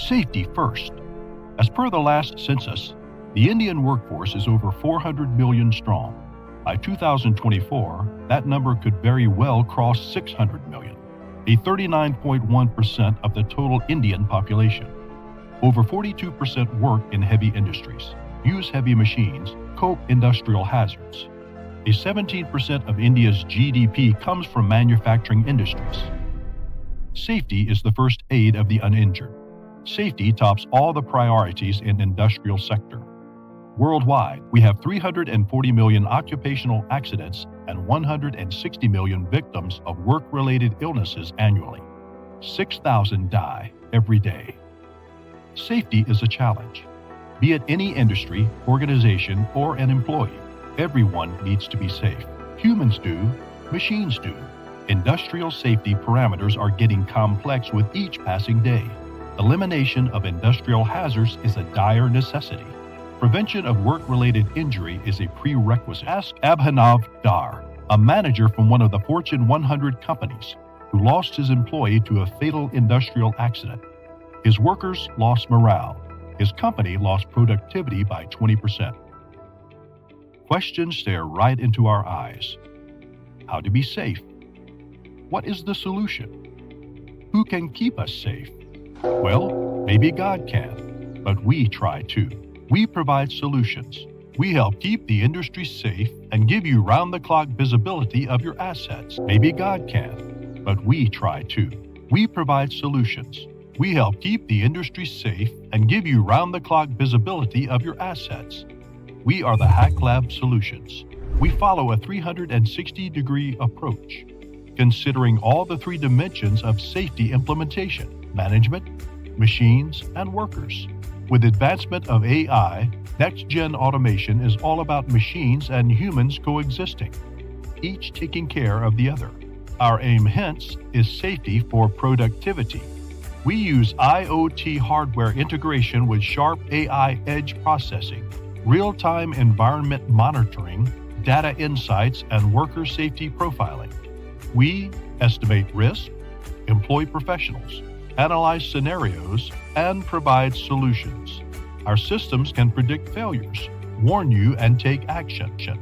Safety first. As per the last census, the Indian workforce is over 400 million strong. By 2024, that number could very well cross 600 million, a 39.1% of the total Indian population. Over 42% work in heavy industries, use heavy machines, cope industrial hazards. A 17% of India's GDP comes from manufacturing industries. Safety is the first aid of the uninjured. Safety tops all the priorities in industrial sector. Worldwide, we have 340 million occupational accidents and 160 million victims of work-related illnesses annually. 6,000 die every day. Safety is a challenge. Be it any industry, organization, or an employee, everyone needs to be safe. Humans do, machines do. Industrial safety parameters are getting complex with each passing day. Elimination of industrial hazards is a dire necessity. Prevention of work-related injury is a prerequisite. Ask Abhinav Dar, a manager from one of the Fortune 100 companies, who lost his employee to a fatal industrial accident. His workers lost morale. His company lost productivity by 20%. Questions stare right into our eyes. How to be safe? What is the solution? Who can keep us safe? Well, maybe God can, but we try too. We provide solutions. We help keep the industry safe and give you round-the-clock visibility of your assets. Maybe God can, but we try too. We provide solutions. We help keep the industry safe and give you round-the-clock visibility of your assets. We are the Hack Lab Solutions. We follow a 360-degree approach, considering all the three dimensions of safety implementation: management, machines, and workers. With advancement of AI, next-gen automation is all about machines and humans coexisting, each taking care of the other. Our aim, hence, is safety for productivity. We use IoT hardware integration with sharp AI edge processing, real-time environment monitoring, data insights, and worker safety profiling. We estimate risk, employ professionals, analyze scenarios, and provide solutions. Our systems can predict failures, warn you, and take action.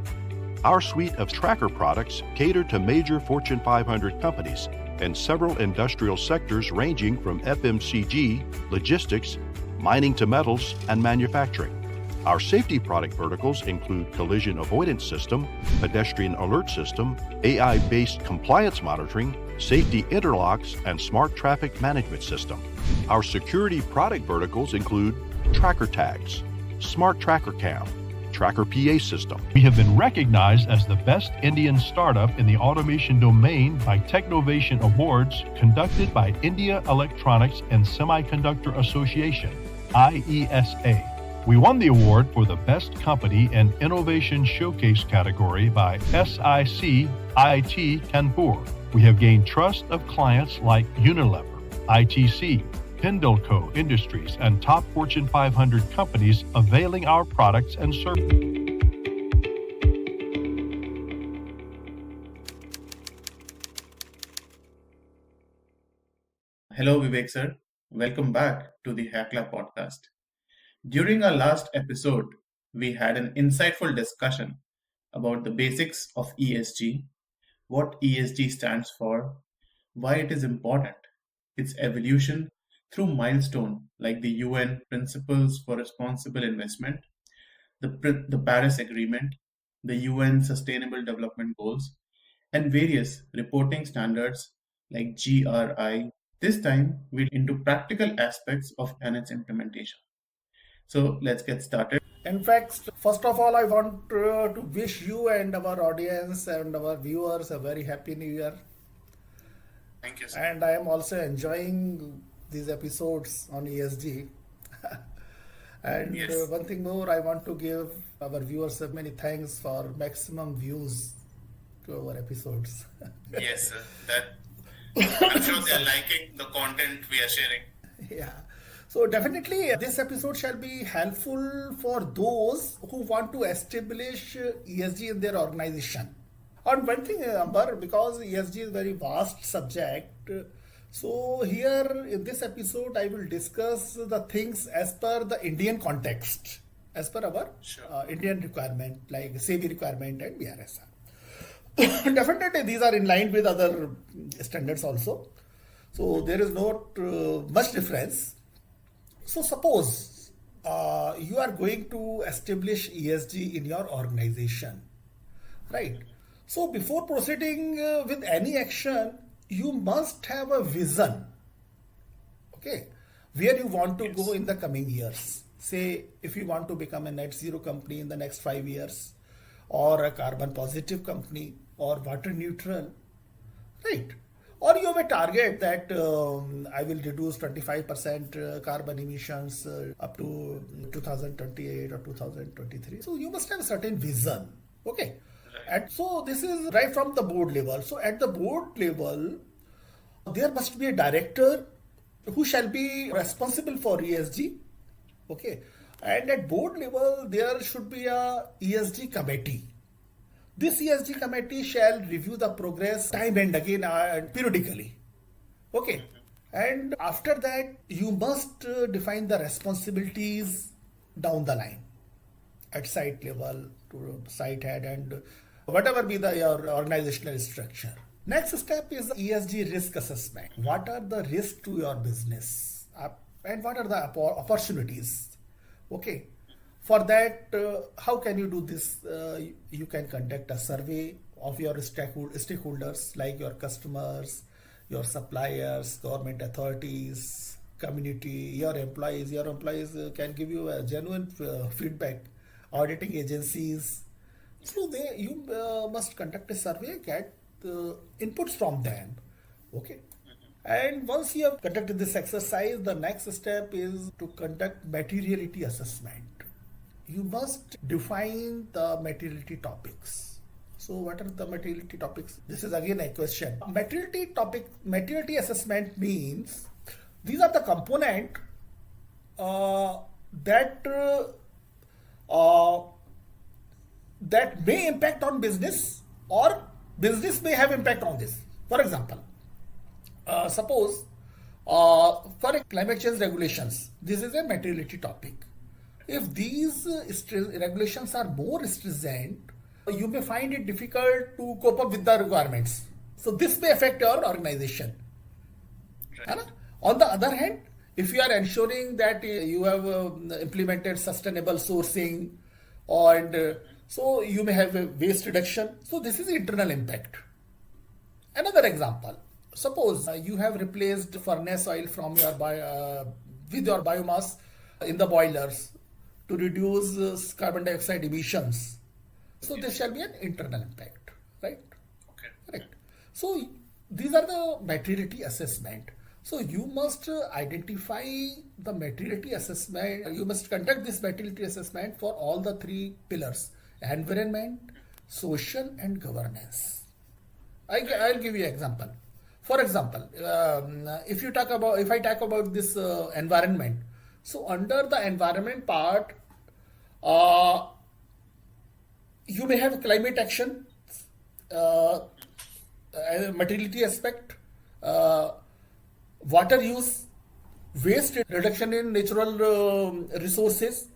Our suite of tracker products cater to major Fortune 500 companies and several industrial sectors ranging from FMCG, logistics, mining to metals, and manufacturing. Our safety product verticals include collision avoidance system, pedestrian alert system, AI-based compliance monitoring, safety interlocks, and smart traffic management system. Our security product verticals include tracker tags, smart tracker cam, tracker PA system. We have been recognized as the best Indian startup in the automation domain by Technovation Awards conducted by India Electronics and Semiconductor Association, IESA. We won the award for the Best Company and Innovation Showcase category by SIC IT Kanpur. We have gained trust of clients like Unilever, ITC, Pindalco Industries, and top Fortune 500 companies availing our products and services. Hello, Vivek Sir. Welcome back to the Hack Lab podcast. During our last episode, we had an insightful discussion about the basics of ESG, what ESG stands for, why it is important, its evolution through milestones like the UN Principles for Responsible Investment, the Paris Agreement, the UN Sustainable Development Goals, and various reporting standards like GRI. This time, we're into practical aspects of its implementation. So let's get started. In fact, first of all, I want to wish you and our audience and our viewers a very happy new year. Thank you, sir. And I am also enjoying these episodes on ESG. And Yes. One thing more, I want to give our viewers many thanks for maximum views to our episodes. Yes, sir. I'm sure they are liking the content we are sharing. Yeah. So definitely this episode shall be helpful for those who want to establish ESG in their organization. And one thing, Amber, because ESG is a very vast subject, So here in this episode, I will discuss the things as per the Indian context, as per our Indian requirement, like SEBI requirement and BRSR. Definitely, these are in line with other standards also. So there is not much difference. So suppose you are going to establish ESG in your organization, right? So before proceeding with any action, you must have a vision, okay, where you want to go in the coming years. Say if you want to become a net zero company in the next 5 years, or a carbon positive company, or water neutral, right? Or you have a target that I will reduce 25% carbon emissions up to 2028 or 2023. So you must have a certain vision. Okay. And so this is right from the board level. So at the board level, there must be a director who shall be responsible for ESG. Okay. And at board level, there should be a ESG committee. This ESG committee shall review the progress time and again periodically. Okay. And after that, you must define the responsibilities down the line at site level to site head and whatever be your organizational structure. Next step is ESG risk assessment. What are the risks to your business and what are the opportunities? Okay. For that, how can you do this? You can conduct a survey of your stakeholders like your customers, your suppliers, government authorities, community, your employees. Your employees can give you a genuine feedback, auditing agencies. So you must conduct a survey, get inputs from them. Okay. And once you have conducted this exercise, the next step is to conduct materiality assessment. You must define the materiality topics. So what are the materiality topics? This is again a question. Materiality assessment means these are the component that may impact on business or business may have impact on this. For example, suppose for climate change regulations, this is a materiality topic. If these regulations are more stringent, you may find it difficult to cope up with the requirements. So this may affect your organization. Right. On the other hand, if you are ensuring that you have implemented sustainable sourcing and so you may have a waste reduction. So this is internal impact. Another example, suppose you have replaced furnace oil from your with your biomass in the boilers to reduce carbon dioxide emissions. So there shall be an internal impact, right? Okay. Correct. So these are the materiality assessment. So you must identify the materiality assessment. You must conduct this materiality assessment for all the three pillars: environment, social, and governance. I'll give you an example. For example, if I talk about this environment, so under the environment part, you may have climate action, materiality aspect, water use, waste reduction in natural resources,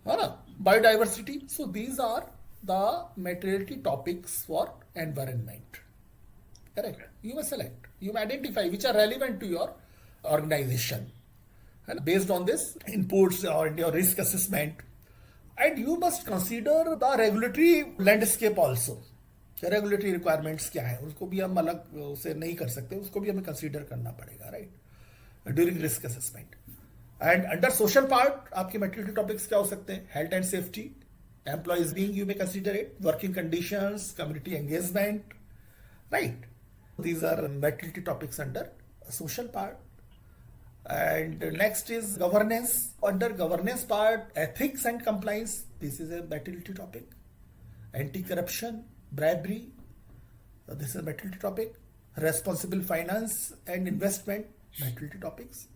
biodiversity. So these are the materiality topics for environment. Correct. You must select. You may identify which are relevant to your organization. And based on this inputs or your risk assessment, and you must consider the regulatory landscape also. Regulatory requirements क्या है उसको भी हम अलग उसे नहीं कर सकते, उसको भी हमें कंसीडर करना पड़ेगा, right, during risk assessment. And under social part आपके मैटेरियल टॉपिक्स क्या हो सकते हैं? Health and safety, employees being you may consider it, working conditions, community engagement, right. These are materiality topics under social part. And next is governance. Under governance part, ethics and compliance. This is a materiality topic. Anti-corruption, bribery. This is a materiality topic. Responsible finance and investment. Materiality topics.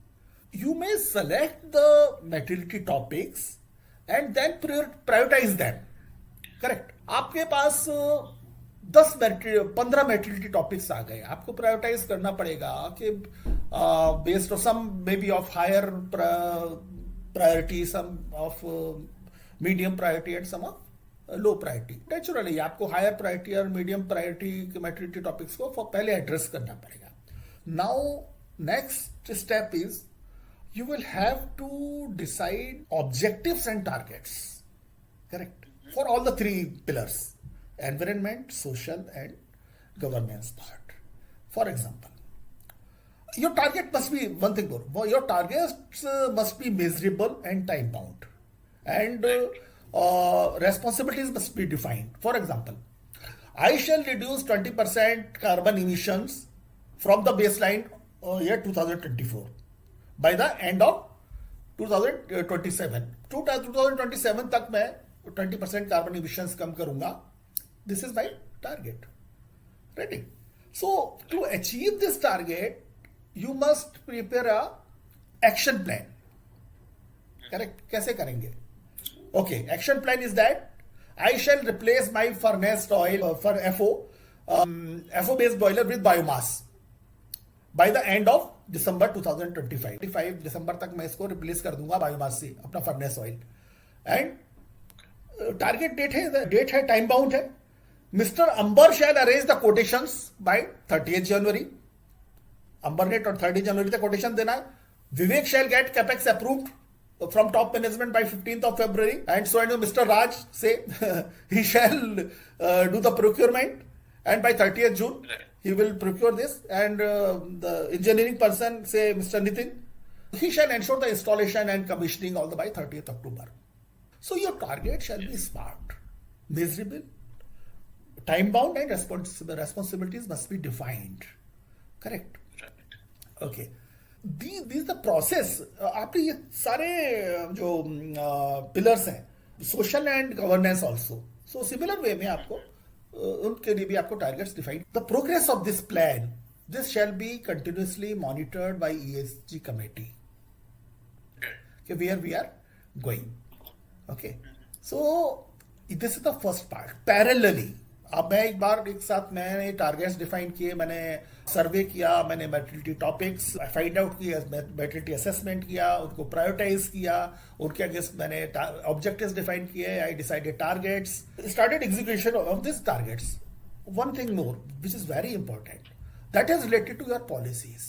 You may select the materiality topics and then prioritize them. Correct. आपके पास 15 मेटरलिटी topics आ गए, आपको prioritise करना पड़ेगा कि based on some maybe of higher priority, some of medium priority and some of low priority. Naturally आपको higher priority और medium priority materiality topics को पहले एड्रेस करना पड़ेगा. Now next step is you will have to decide objectives and targets, correct, for all the three pillars: environment, social and governance part. For example, your target must be one thing more, your targets must be measurable and time bound, and responsibilities must be defined. For example, I shall reduce 20% carbon emissions from the baseline year 2024 by the end of 2027. 2027 तक मैं 20% carbon emissions कम करूंगा. This is my target. Ready? So to achieve this target, you must prepare a action plan. Correct? कैसे करेंगे? Okay, action plan is that I shall replace my furnace oil for FO based boiler with biomass by the end of दिसंबर 2025 दिसंबर तक मैं इसको replace कर दूंगा biomass से, अपना furnace oil. And target date है टाइम बाउंड है. Mister Ambar shall arrange the quotations by 30 January. Ambar ने 30 जनवरी तक कोटेशन देना है. Vivek shall get capex approved from top management by 15th of February, and so and mister Raj से he shall do the procurement, and by 30th June he will procure this, and the engineering person, say Mr. Nitin, he shall ensure the installation and commissioning all the by 30th October. So your target shall be smart, measurable, time bound, and responsibilities must be defined. Correct? Okay. This is the process. आपके ये सारे जो pillars हैं, social and governance also. So similar way में आपको उनके लिए भी आपको targets define. The progress of this plan, this shall be continuously monitored by ESG committee, कि where we are going. Okay, so this is the first part. Parallelly अब मैं एक साथ मैंने टारगेट्स डिफाइन किए, मैंने सर्वे किया, मैंने मेटरलिटी टॉपिक्स फाइंड आउट किया, मेटरलिटी असेसमेंट किया, उनको प्रायोरिटाइज किया, उनके अगेंस्ट मैंने ऑब्जेक्टिव्स डिफाइन किए, I decided targets, started execution of this targets. One thing more which is very important, that is related to your policies.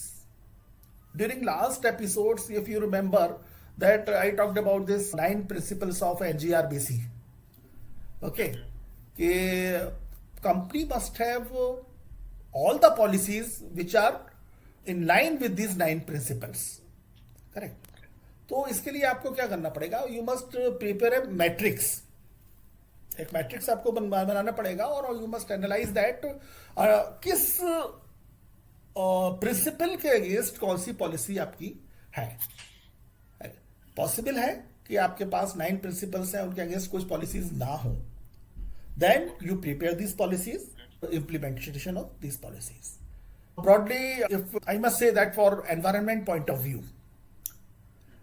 During last episodes, if you remember that I talked about this 9 principles of NGRBC. Okay, company must have all the policies which are in line with these 9 principles. Correct? तो इसके लिए आपको क्या करना पड़ेगा? You must prepare a matrix. एक matrix आपको बनाना पड़ेगा, और you must analyze that किस प्रिंसिपल के अगेंस्ट कौन सी पॉलिसी आपकी है. पॉसिबल है कि आपके पास 9 प्रिंसिपल्स हैं, उनके अगेंस्ट कुछ पॉलिसीज ना हो. Then you prepare these policies, implementation of these policies. Broadly, if I must say that for environment point of view,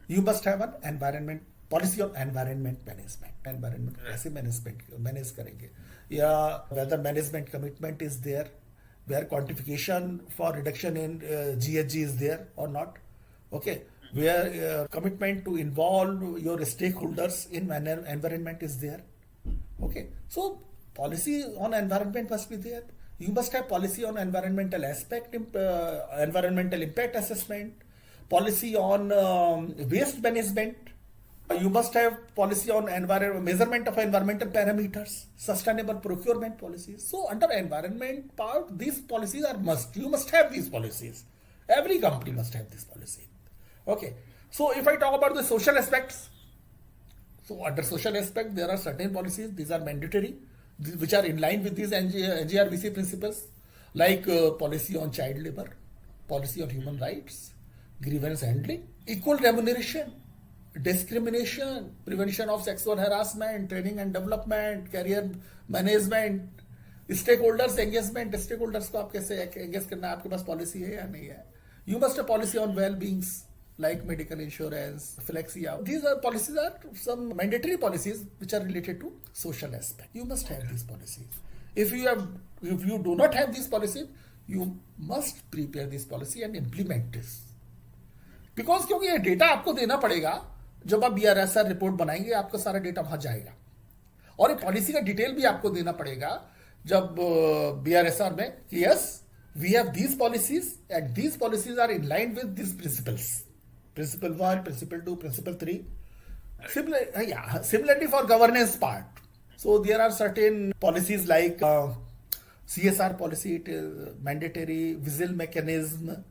you must have an environment policy on environment management. Environment कैसे manage करेंगे, या whether management commitment is there, where quantification for reduction in GHG is there or not. Okay, where commitment to involve your stakeholders in environment is there. Okay, so policy on environment must be there. You must have policy on environmental aspect, environmental impact assessment, policy on waste management. You must have policy on measurement of environmental parameters, sustainable procurement policies. So under environment part, these policies are must. You must have these policies. Every company must have this policy. Okay, so if I talk about the social aspects, so under social aspect, there are certain policies, these are mandatory, which are in line with these NGRBC principles, like policy on child labor, policy on human rights, grievance handling, equal remuneration, discrimination, prevention of sexual harassment, training and development, career management, stakeholders engagement. Stakeholders को आप कैसे engage करना है, आपके पास policy है या नहीं है. You must have policy on well-beings, like medical insurance, flexi. These are policies, are some mandatory policies which are related to social aspect. You must have these policies. If you do not have this policy, you must prepare this policy and implement this. Because क्योंकि ये data आपको देना पड़ेगा जब आप BRSR report बनाएंगे, आपका सारा डेटा वहां जाएगा, और ये पॉलिसी का डिटेल भी आपको देना पड़ेगा जब BRSR में कि yes we have these policies and these policies are in line with this principles, principle 1, principle 2, principle 3. Similarly for governance part, so there are certain policies like CSR policy, it is mandatory, whistle mechanism,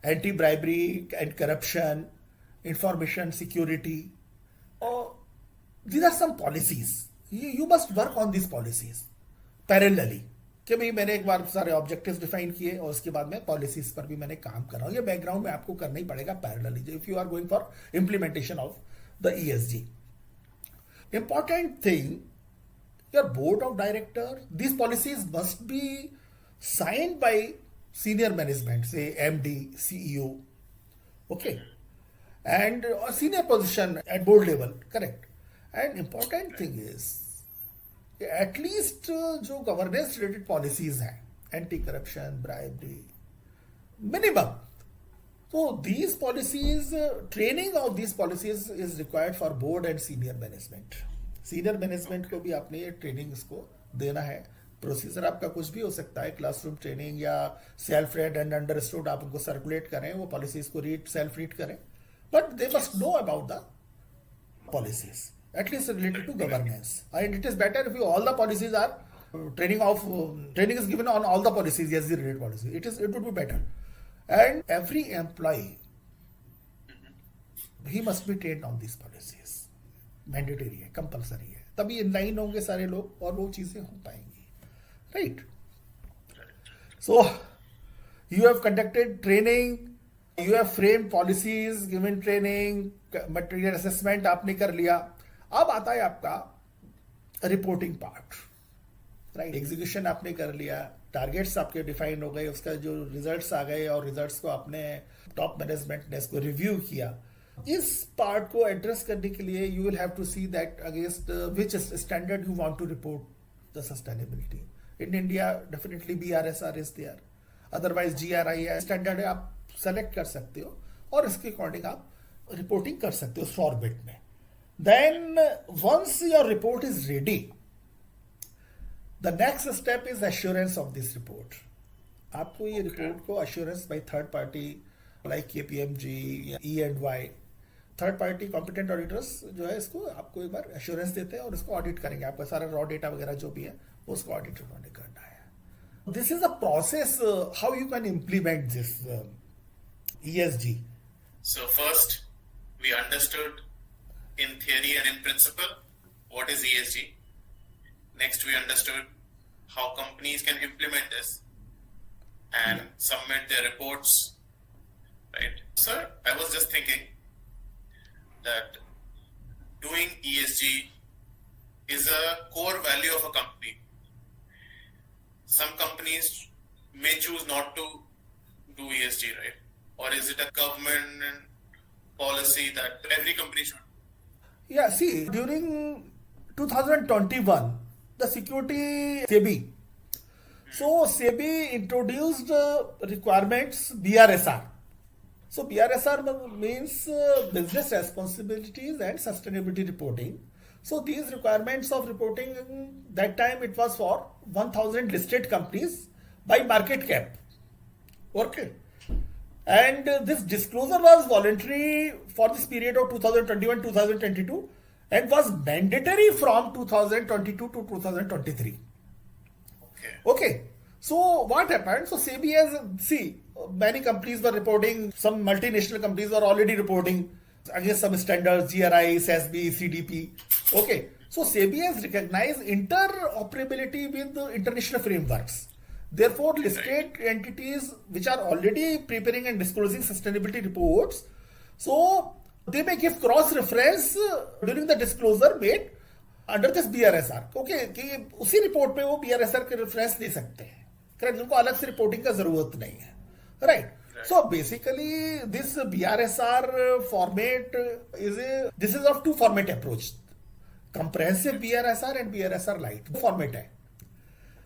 anti-bribery and corruption, information security. These are some policies. You must work on these policies parallelly. कि भाई मैंने एक बार सारे objectives define किए और उसके बाद में पॉलिसीज पर भी मैंने काम कर रहा हूँ. ये बैकग्राउंड में आपको करना ही पड़ेगा parallelly if you are going for implementation of the ESG. Important thing, your board of director, these policies must be signed by senior management, say MD, CEO, okay, and a senior position at board level, correct. And important thing is at least जो governance related policies हैं, anti corruption, bribery, minimum. So these policies, training of these policies is required for board and senior management. Senior management को भी आपने ये training इसको देना है. Procedure आपका कुछ भी हो सकता है, क्लासरूम ट्रेनिंग या सेल्फ रेड एंड अंडरस्टूड, आप उनको सर्कुलेट करें, वो पॉलिसीज को रीड सेल्फ रीड करें, but they must know about the policies at least related to governance. And it is better if all the policies are training is given on all the policies as the related policy, it would be better. And every employee, he must be trained on these policies. Mandatory है, compulsory है. तभी in line होंगे सारे लोग और वो चीजें हो पाएंगी. Right? So, you have conducted training, you have framed policies, given training, material assessment आपने कर लिया. अब आता है आपका रिपोर्टिंग पार्ट. राइट, एग्जीक्यूशन आपने कर लिया, टारगेट्स आपके डिफाइन हो गए, उसका जो रिजल्ट्स आ गए और रिजल्ट्स को आपने टॉप मैनेजमेंट ने इसको रिव्यू किया. इस पार्ट को एड्रेस करने के लिए you will have to see that against which standard you want to report the sustainability. In India definitely BRSR is there, otherwise GRI है, स्टैंडर्ड है, आप सेलेक्ट कर सकते हो और इसके अकॉर्डिंग आप रिपोर्टिंग कर सकते हो उस फॉर्मेट में. Then once your report is ready, the next step is assurance of this report. आपको ये रिपोर्ट को assurance by third party like KPMG, E&Y, third party competent auditors जो है इसको आपको एक बार assurance देते हैं और इसको ऑडिट करेंगे. आपका सारा रॉ डेटा वगैरह जो भी है उसको ऑडिट उन्होंने करना है. This is a process how you can implement this ESG. So first we understood in theory and in principle what is ESG. Next, we understood how companies can implement this and submit their reports. Right? Sir, I was just thinking that doing ESG is a core value of a company. Some companies may choose not to do ESG, right? Or is it a government policy that every company should? Yeah, see, during 2021, the security SEBI. So SEBI introduced requirements BRSR. So BRSR means business responsibilities and sustainability reporting. So these requirements of reporting, that time it was for 1000 listed companies by market cap. Okay. And this disclosure was voluntary for this period of 2021-2022. And was mandatory from 2022 to 2023. Okay. So what happened? So SEBI has, many companies were reporting, some multinational companies were already reporting against some standards, GRI, SEBI, CDP. Okay. So SEBI has recognized interoperability with the international frameworks. Therefore, listed entities which are already preparing and disclosing sustainability reports, so they may give cross-reference during the disclosure made under this BRSR. Okay, कि उसी report पे वो BRSR के reference दे सकते हैं. Correct, उनको अलग से रिपोर्टिंग का जरूरत नहीं है. Right. So basically, this BRSR format this is of two format approach. Comprehensive BRSR and BRSR Lite format है.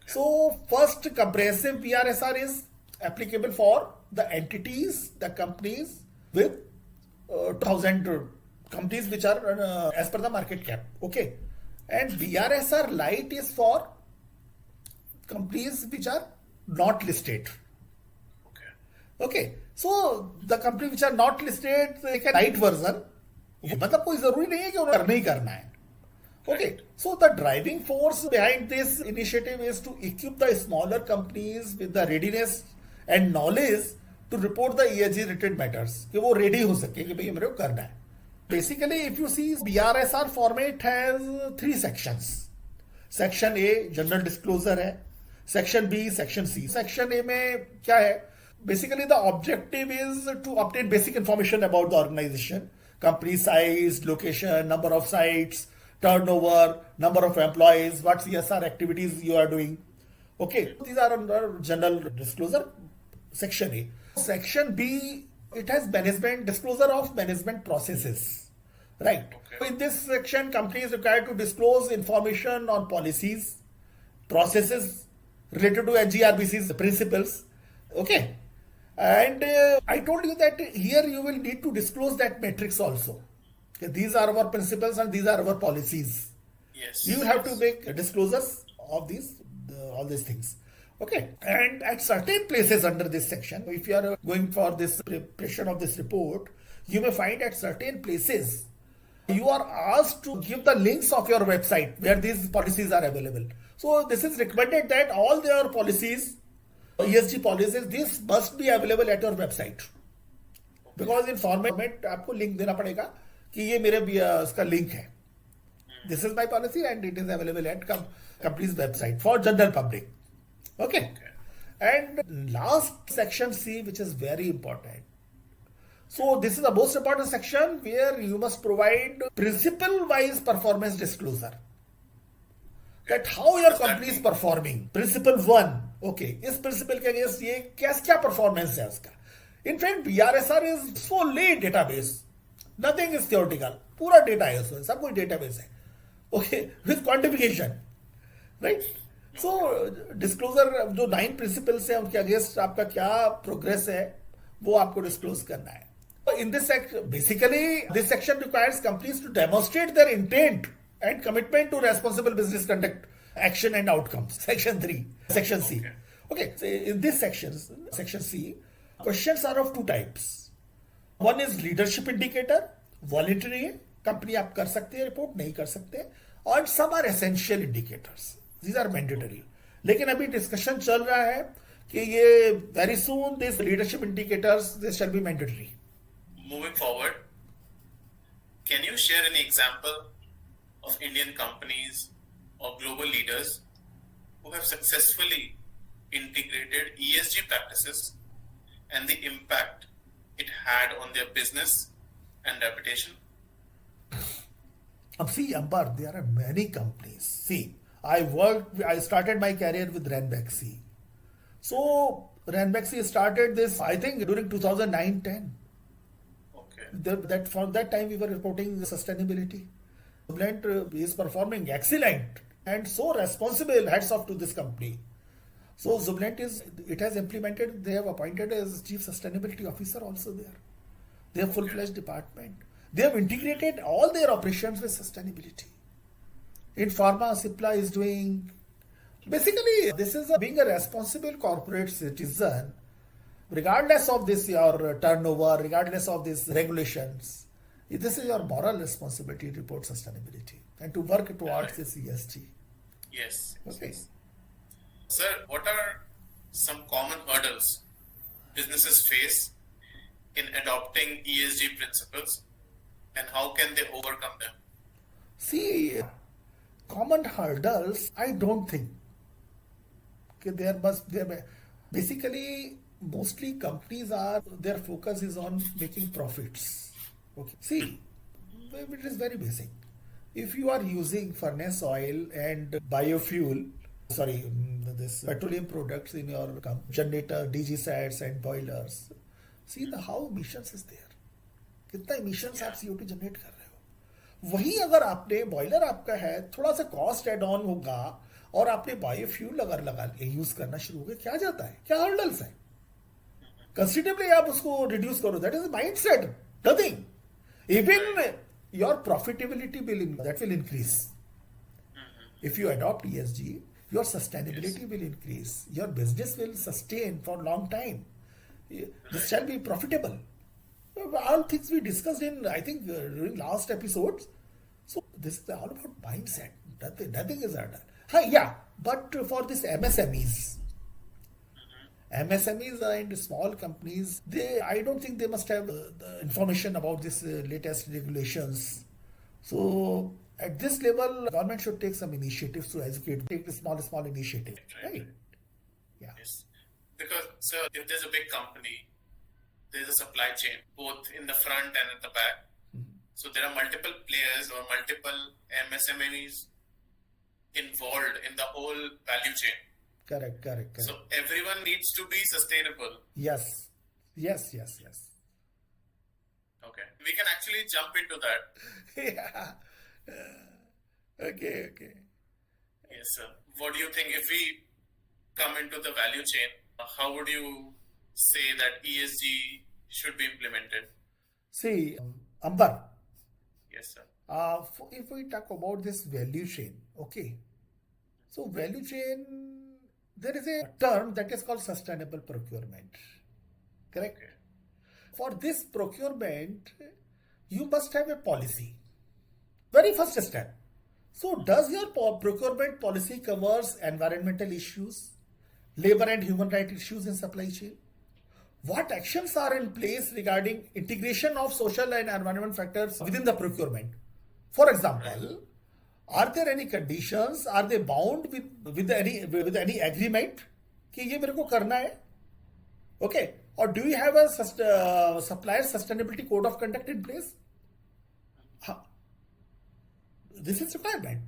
So first comprehensive BRSR is applicable for the entities, the companies with 2000 companies which are as per the market cap. Okay. And BRSR light is for companies which are not listed. Okay. So the companies which are not listed, they can light version. मतलब कोई जरूरी नहीं है कि उन्हें करना ही करना है. Okay, so the driving force behind this initiative is to equip the smaller companies with the readiness and knowledge to report the ESG related matters. कि वो ready हो सके कि भाई मेरे को करना है. Basically, if you see, BRSR format has 3 sections. Section A general disclosure है. Section B, Section C. Section A में क्या है? Basically, the objective is to obtain basic information about the organization, company size, location, number of sites, turnover, number of employees, what CSR activities you are doing. Okay, these are under general disclosure, section A. Section B, it has management, disclosure of management processes. Right. Okay. In this section, company is required to disclose information on policies, processes related to NGRBC's principles. Okay. And I told you that here you will need to disclose that metrics also. Okay, these are our principles and these are our policies. Yes. You have to make disclosures of these, all these things. Okay. And at certain places under this section, if you are going for this preparation of this report, you may find at certain places, you are asked to give the links of your website where these policies are available. So this is recommended that all their policies, ESG policies, this must be available at your website. Because in format आपको link देना पड़ेगा कि ये मेरे इसका link है. This is my policy and it is available at company's website for general public. Okay. And last section C, which is very important. So this is the most important section where you must provide principle-wise performance disclosure. That how your company is performing. Principle 1. Okay. इस principle के against ये क्या performance है उसका. In fact, BRSR is solely database. Nothing is theoretical. पूरा data है उसमें. सब कुछ database है. Okay. With quantification. Right. So disclosure जो 9 principles है उनके against आपका क्या progress है वो आपको disclose करना है. In this section, basically, this section requires companies to demonstrate their intent and commitment to responsible business conduct, action and outcomes. Section 3, Section C. Okay, so in this section C, questions are of 2 types. One is leadership indicator, voluntary है, company आप कर सकते हैं report, नहीं कर सकते, और some are essential indicators. These are mandatory. लेकिन अभी discussion चल रहा है कि ये very soon these leadership indicators, they shall be mandatory. Moving forward, can you share any example of Indian companies or global leaders who have successfully integrated ESG practices and the impact it had on their business and reputation? See, Ambar, there are many companies. See, I started my career with Ranbaxy. So, Ranbaxy started this, I think, during 2009-10. From that time we were reporting sustainability. Jubilant is performing excellent and so responsible. Hats off to this company. So Jubilant it has implemented. They have appointed as chief sustainability officer also there. They have full-fledged department. They have integrated all their operations with sustainability. In pharma, Cipla is doing. Basically, this is being a responsible corporate citizen. Regardless of this your turnover, regardless of these regulations, this is your moral responsibility to report sustainability and to work towards this ESG. Yes. Okay. Sir, what are some common hurdles businesses face in adopting ESG principles and how can they overcome them? See, common hurdles, I don't think. Okay, basically, mostly companies their focus is on making profits. Okay. See, it is very basic. If you are using furnace oil and biofuel, this petroleum products in your generator, DG sets and boilers, see how emissions is there. कितना emissions आप CO2 generate कर रहे हो. वही अगर आपने boiler आपका है थोड़ा सा कॉस्ट एड ऑन होगा और आपने बायोफ्यूल अगर लगा यूज करना शुरू हो गए, क्या जाता है, क्या हर्डल्स है, कंसिडरेबली आप उसको रिड्यूस करो, that is mind set, nothing, even your profitability will that will increase. If you adopt ESG, your sustainability will increase. Your business will sustain for a long time. This shall be profitable. All things we discussed in, I think, during last episodes. So this is all about mindset. Nothing is harder. Yeah, but for this MSMEs and small companies, I don't think they must have the information about this latest regulations. So at this level, government should take some initiatives to educate, take the small initiative, right? Yeah. Yes. Because, sir, if there's a big company, there's a supply chain, both in the front and at the back. So there are multiple players or multiple MSMEs involved in the whole value chain. Correct. So everyone needs to be sustainable. Yes. Okay. We can actually jump into that. Yeah. Okay. Yes, sir. What do you think if we come into the value chain? How would you say that ESG should be implemented? See, Ambar. Yes, sir. If we talk about this value chain, okay. So value chain, there is a term that is called sustainable procurement. Correct? Okay. For this procurement, you must have a policy. Very first step. So does your procurement policy covers environmental issues, labor and human rights issues in supply chain? What actions are in place regarding integration of social and environment factors within the procurement? For example, are there any conditions? Are they bound with any agreement कि ये मेरे को करना है? Okay. Or do you have a supplier sustainability code of conduct in place? This is requirement.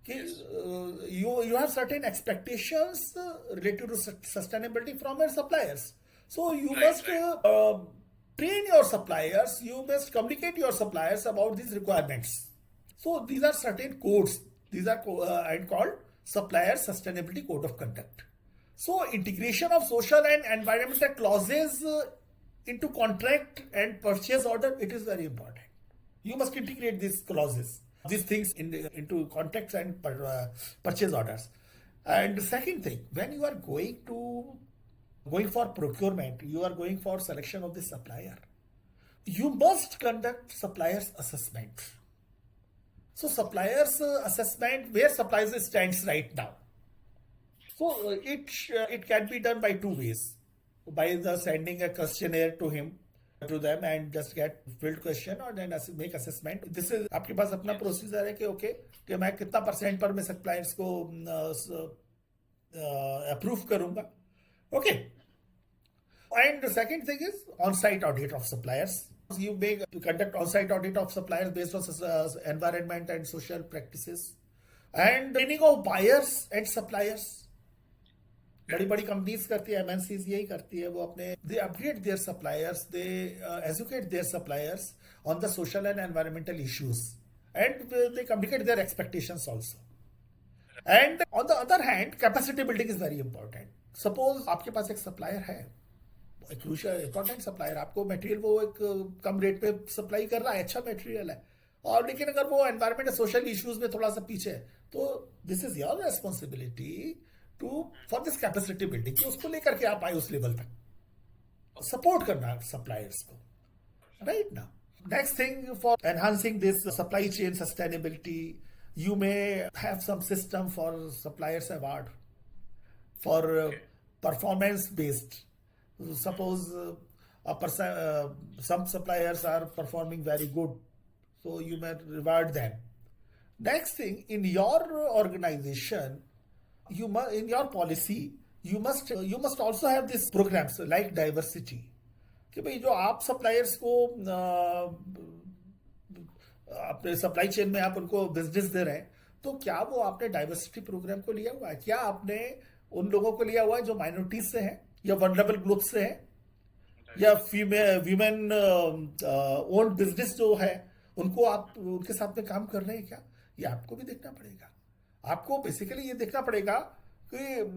You have certain expectations related to sustainability from your suppliers. So you must train your suppliers. You must communicate your suppliers about these requirements. So these are certain codes. These are called supplier sustainability code of conduct. So integration of social and environmental clauses into contract and purchase order, it is very important. You must integrate these clauses, these things into contracts and purchase orders. And the second thing, when you are going for procurement, you are going for selection of the supplier, you must conduct suppliers assessment. So suppliers assessment, where suppliers stands right now. So it can be done by two ways, by the sending a questionnaire to them and just get filled question or then make assessment. This is आपके पास अपना procedure है कि okay कि मैं कितना percent पर मैं suppliers को अप्रूव करूंगा. Okay. And the second thing is on-site audit of suppliers. You conduct on-site audit of suppliers based on environment and social practices. And training of buyers and suppliers. बड़ी बड़ी companies करती है, MNCs यही करती है, वो अपने they upgrade their suppliers, they educate their suppliers on the social and environmental issues, and they communicate their expectations also. And on the other hand, capacity building is very important. Suppose आपके पास एक supplier है, crucial important supplier, आपको material वो एक कम rate पे supply कर रहा है, अच्छा मटेरियल है, और लेकिन अगर वो एनवायरमेंट सोशल इश्यूज में थोड़ा सा पीछे है, तो this is your responsibility for this capacity building कि उसको लेकर के आप आए उस लेवल तक, सपोर्ट करना सप्लायर्स को, राइट ना. Next thing, for enhancing this supply chain sustainability, you may have some system for suppliers award for performance based. Suppose some suppliers are performing very good, so you may reward them. Next thing, in your organization, in your policy, you must also have these programs like diversity, कि भाई जो आप suppliers को अपने supply chain में आप उनको business दे रहे हैं, तो क्या वो आपने डाइवर्सिटी प्रोग्राम को लिया हुआ है? क्या आपने उन लोगों को लिया हुआ है जो माइनॉरिटीज से हैं या वल्नरेबल ग्रुप से हैं या वीमेन ओन बिजनेस जो है, उनको आप उनके साथ में काम कर रहे हैं क्या? ये आपको भी देखना पड़ेगा. आपको बेसिकली ये देखना पड़ेगा कि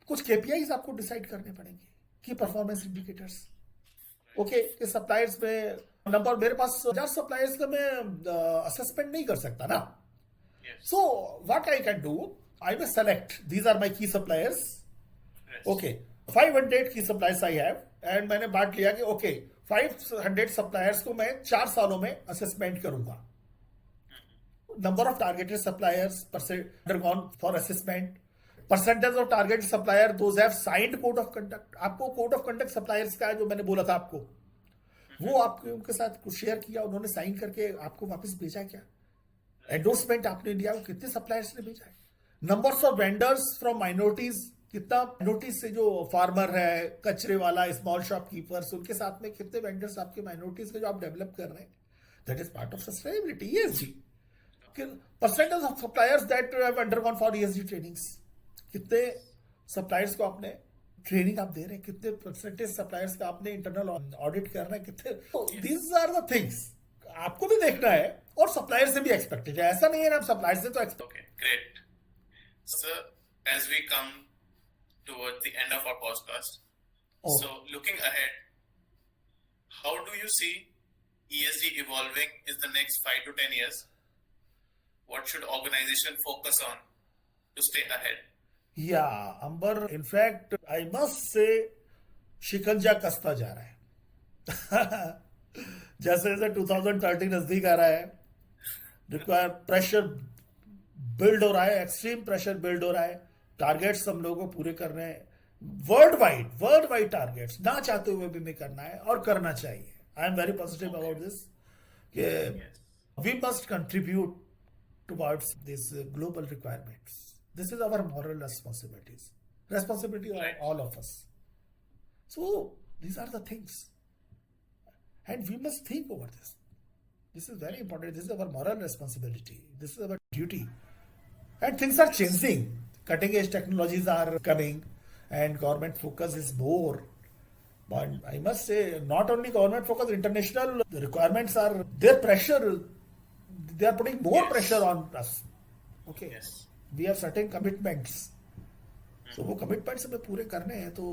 कुछ केपीआईज आपको डिसाइड करने पड़ेंगे, की परफॉर्मेंस इंडिकेटर्स। ओके, कि सप्लायर्स में नंबर, मेरे पास 50 सप्लायर्स का मैं असेसमेंट नहीं कर सकता ना। So what I can do, I will select these are my key suppliers. Okay, 500 key suppliers I have, and मैंने बांट लिया कि ओके 500 सप्लायर्स को मैं 4 सालों में असेसमेंट करूंगा। Number of targeted suppliers undergone for assessment, percentage of target supplier those have signed code of conduct. आपको कोड ऑफ कंडक्ट सप्लायर्स का जो मैंने बोला था आपको, वो आपके उनके साथ कुछ शेयर किया, उन्होंने साइन करके आपको वापस भेजा क्या? एंडोर्समेंट आपने लिया, वो कितने सप्लायर्स ने भेजा है? Numbers of vendors from minorities, कितना माइनॉरिटीज से जो फार्मर है, कचरे वाला, स्मॉल शॉपकीपर्स, उनके साथ में कितने वेंडर्स आपके माइनॉरिटीज के जो आप डेवलप कर रहे हैं, that is part of sustainability, ESG। Percentage of suppliers that have undergone for ESG trainings, कितने सप्लायर्स को आपने ट्रेनिंग आप दे रहे हैं, कितने परसेंटेज सप्लायर्स का आपने इंटरनल ऑडिट कर रहे हैं, कितने। दीज आर द थिंग्स आपको भी देखना है और सप्लायर से भी एक्सपेक्टेड है। ऐसा नहीं है ना सप्लायर से तो expect. Okay, great. So, as we come towards the end of our podcast, so looking ahead, how do you see ESG evolving in the next 5 to 10 years? What should organization focus on to stay ahead? या अंबर, in fact I must say शिकंजा कसता जा रहा है। जैसे जैसे 2030 नजदीक आ रहा है, रिक्वायर प्रेशर बिल्ड हो रहा है, एक्सट्रीम प्रेशर बिल्ड हो रहा है, टारगेट्स हम लोगों को पूरे करने हैं, वर्ल्ड वाइड टारगेट्स, ना चाहते हुए भी हमें करना है और करना चाहिए। I am very positive about this कि we must contribute towards this global requirements. This is our moral responsibility of all of us. So these are the things, and we must think over this. This is very important. This is our moral responsibility. This is our duty. And things are changing. Cutting edge technologies are coming, and government focus is more. But I must say, not only government focus, international requirements are their pressure. They are putting more pressure on us. Okay. Yes. We have certain commitments, तो वो commitments हमें पूरे करने हैं तो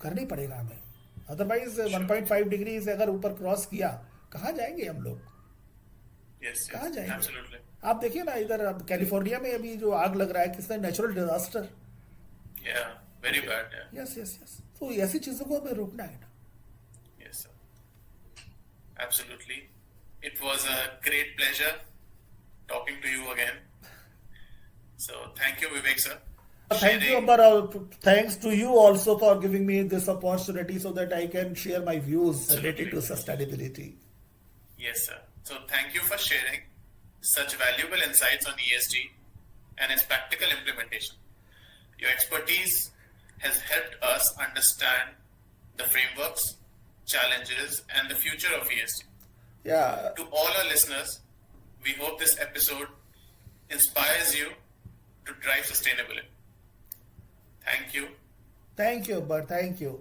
करना ही पड़ेगा हमें। अदरवाइज 1.5 डिग्री से अगर ऊपर क्रॉस किया, कहाँ जाएंगे हम लोग? कहाँ जाएंगे? Absolutely. आप देखिए ना, इधर अब कैलिफोर्निया में अभी जो आग लग रहा है, किसने natural disaster, very bad. Yes. तो ऐसी चीजों को हमें रोकना है ना। Yes sir, absolutely. It was a great pleasure talking to you again. So thank you, Vivek Sir. Thank you, Ambar. Thanks to you also for giving me this opportunity so that I can share my views related to sustainability. Yes, sir. So thank you for sharing such valuable insights on ESG and its practical implementation. Your expertise has helped us understand the frameworks, challenges, and the future of ESG. Yeah. To all our listeners, we hope this episode inspires you to drive sustainability. Thank you. Thank you, Ambar. Thank you.